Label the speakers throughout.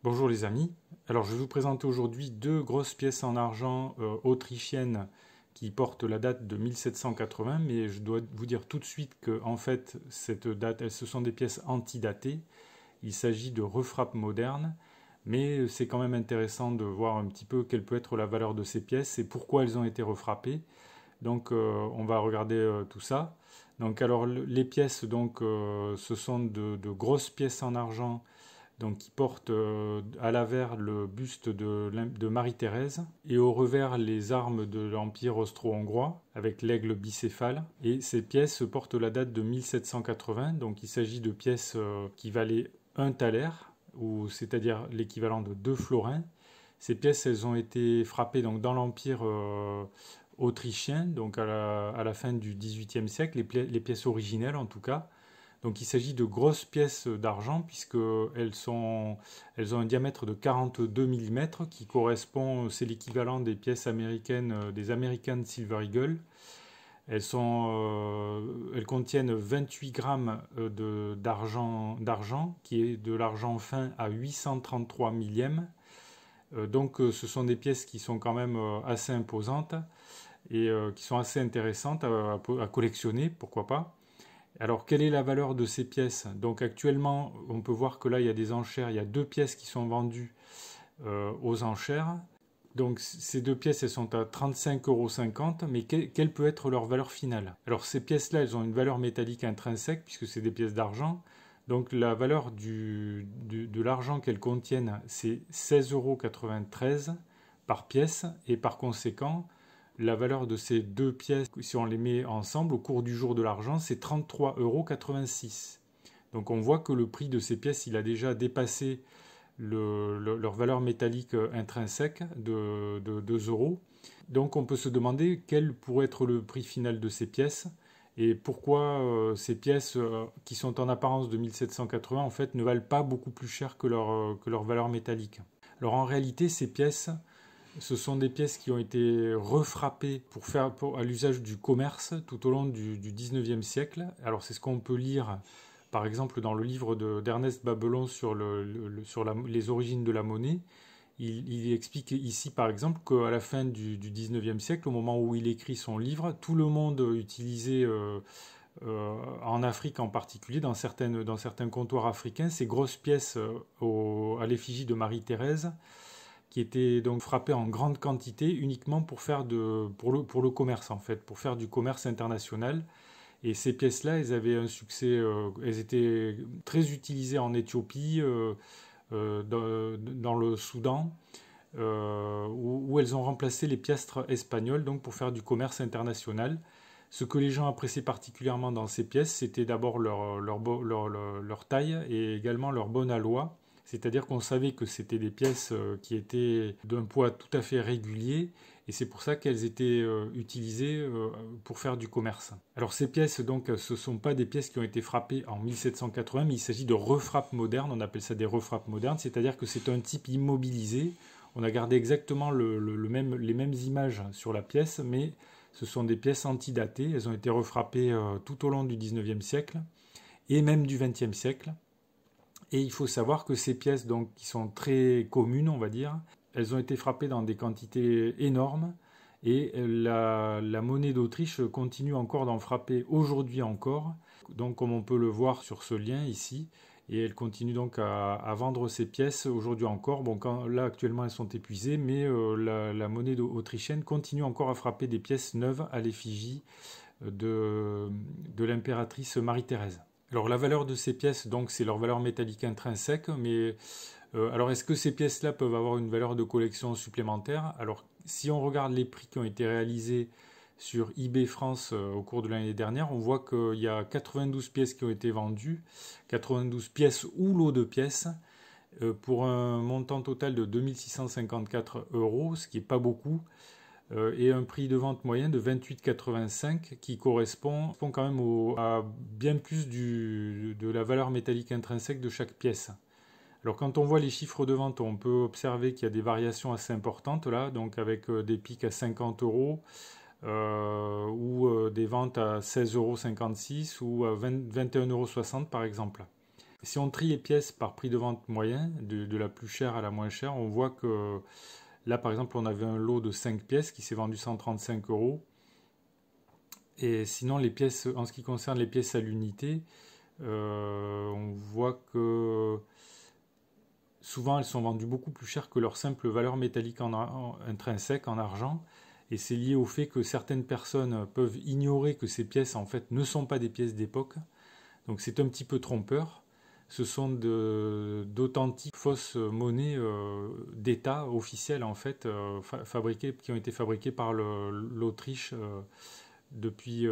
Speaker 1: Bonjour les amis, alors je vais vous présenter aujourd'hui deux grosses pièces en argent autrichiennes qui portent la date de 1780, mais je dois vous dire tout de suite que en fait cette date, ce sont des pièces antidatées, il s'agit de refrappes modernes, mais c'est quand même intéressant de voir un petit peu quelle peut être la valeur de ces pièces et pourquoi elles ont été refrappées. Donc on va regarder tout ça. Donc alors les pièces, ce sont de grosses pièces en argent donc qui porte à l'avers le buste de Marie-Thérèse et au revers les armes de l'Empire austro-hongrois avec l'aigle bicéphale. Et ces pièces portent la date de 1780, donc il s'agit de pièces qui valaient un thaler, ou c'est-à-dire l'équivalent de 2 florins. Ces pièces, elles ont été frappées donc, dans l'Empire autrichien, donc à la fin du XVIIIe siècle, les pièces originelles en tout cas. Donc il s'agit de grosses pièces d'argent puisqu'elles elles ont un diamètre de 42 mm qui correspond, c'est l'équivalent des pièces américaines, des American Silver Eagle. Elles contiennent 28 grammes d'argent, qui est de l'argent fin à 833 millièmes. Ce sont des pièces qui sont quand même assez imposantes et qui sont assez intéressantes à collectionner, pourquoi pas. Alors, quelle est la valeur de ces pièces? Donc, actuellement, on peut voir que là, il y a des enchères. Il y a deux pièces qui sont vendues aux enchères. Donc, ces deux pièces, elles sont à 35,50 €. Mais quelle peut être leur valeur finale? Alors, ces pièces-là, elles ont une valeur métallique intrinsèque, puisque c'est des pièces d'argent. Donc, la valeur de l'argent qu'elles contiennent, c'est 16,93 € par pièce. Et par conséquent, la valeur de ces deux pièces, si on les met ensemble au cours du jour de l'argent, c'est 33,86 €. Donc on voit que le prix de ces pièces, il a déjà dépassé leur valeur métallique intrinsèque de 2 euros. Donc on peut se demander quel pourrait être le prix final de ces pièces et pourquoi ces pièces qui sont en apparence de 1780 en fait ne valent pas beaucoup plus cher que leur valeur métallique. Alors en réalité, ces pièces, ce sont des pièces qui ont été refrappées à l'usage du commerce tout au long du 19e siècle. Alors c'est ce qu'on peut lire par exemple dans le livre d'Ernest Babelon sur, les origines de la monnaie. Il explique ici par exemple qu'à la fin du 19e siècle, au moment où il écrit son livre, tout le monde utilisait en Afrique en particulier, dans certains comptoirs africains, ces grosses pièces à l'effigie de Marie-Thérèse qui étaient donc frappés en grande quantité uniquement pour le commerce en fait, pour faire du commerce international. Et ces pièces-là, elles avaient un succès, elles étaient très utilisées en Éthiopie, dans le Soudan, où elles ont remplacé les piastres espagnoles donc pour faire du commerce international. Ce que les gens appréciaient particulièrement dans ces pièces, c'était d'abord leur taille et également leur bonne aloi. C'est-à-dire qu'on savait que c'était des pièces qui étaient d'un poids tout à fait régulier et c'est pour ça qu'elles étaient utilisées pour faire du commerce. Alors ces pièces, donc, ce ne sont pas des pièces qui ont été frappées en 1780, mais il s'agit de refrappes modernes, on appelle ça des refrappes modernes, c'est-à-dire que c'est un type immobilisé. On a gardé exactement les mêmes images sur la pièce, mais ce sont des pièces antidatées. Elles ont été refrappées tout au long du 19e siècle et même du 20e siècle. Et il faut savoir que ces pièces, donc, qui sont très communes, on va dire, elles ont été frappées dans des quantités énormes. Et la monnaie d'Autriche continue encore d'en frapper aujourd'hui encore. Donc, comme on peut le voir sur ce lien ici, et elle continue donc à vendre ces pièces aujourd'hui encore. Bon, là actuellement elles sont épuisées, mais la monnaie autrichienne continue encore à frapper des pièces neuves à l'effigie de l'impératrice Marie-Thérèse. Alors la valeur de ces pièces, donc c'est leur valeur métallique intrinsèque, mais alors est-ce que ces pièces-là peuvent avoir une valeur de collection supplémentaire? Alors si on regarde les prix qui ont été réalisés sur eBay France au cours de l'année dernière, on voit qu'il y a 92 pièces qui ont été vendues, 92 pièces ou lots de pièces, pour un montant total de 2654 €, ce qui n'est pas beaucoup, et un prix de vente moyen de 28,85 qui correspond quand même à bien plus de la valeur métallique intrinsèque de chaque pièce. Alors quand on voit les chiffres de vente, on peut observer qu'il y a des variations assez importantes là, donc avec des pics à 50 € ou des ventes à 16,56 € ou à 21,60 € par exemple. Si on trie les pièces par prix de vente moyen, de la plus chère à la moins chère, on voit que là, par exemple, on avait un lot de 5 pièces qui s'est vendu 135 euros. Et sinon, les pièces, en ce qui concerne les pièces à l'unité, on voit que souvent elles sont vendues beaucoup plus cher que leur simple valeur métallique intrinsèque en argent. Et c'est lié au fait que certaines personnes peuvent ignorer que ces pièces en fait ne sont pas des pièces d'époque. Donc c'est un petit peu trompeur. Ce sont d'authentiques fausses monnaies d'État officielles en fait, qui ont été fabriquées par l'Autriche depuis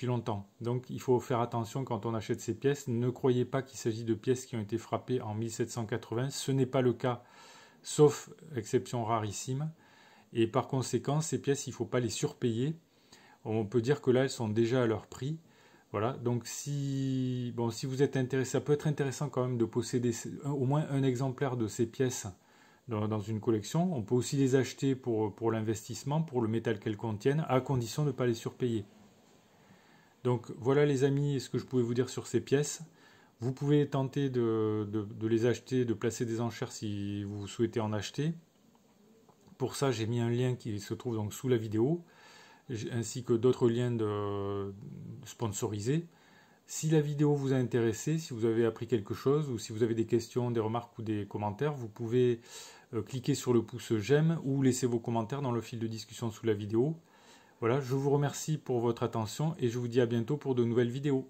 Speaker 1: longtemps. Donc il faut faire attention quand on achète ces pièces. Ne croyez pas qu'il s'agit de pièces qui ont été frappées en 1780. Ce n'est pas le cas, sauf exception rarissime. Et par conséquent, ces pièces, il ne faut pas les surpayer. On peut dire que là, elles sont déjà à leur prix. Voilà, donc si vous êtes intéressé, ça peut être intéressant quand même de posséder au moins un exemplaire de ces pièces dans une collection. On peut aussi les acheter pour l'investissement, pour le métal qu'elles contiennent, à condition de ne pas les surpayer. Donc voilà les amis, ce que je pouvais vous dire sur ces pièces. Vous pouvez tenter de les acheter, de placer des enchères si vous souhaitez en acheter. Pour ça, j'ai mis un lien qui se trouve donc sous la vidéo, ainsi que d'autres liens sponsorisés. Si la vidéo vous a intéressé, si vous avez appris quelque chose, ou si vous avez des questions, des remarques ou des commentaires, vous pouvez cliquer sur le pouce j'aime ou laisser vos commentaires dans le fil de discussion sous la vidéo. Voilà, je vous remercie pour votre attention et je vous dis à bientôt pour de nouvelles vidéos.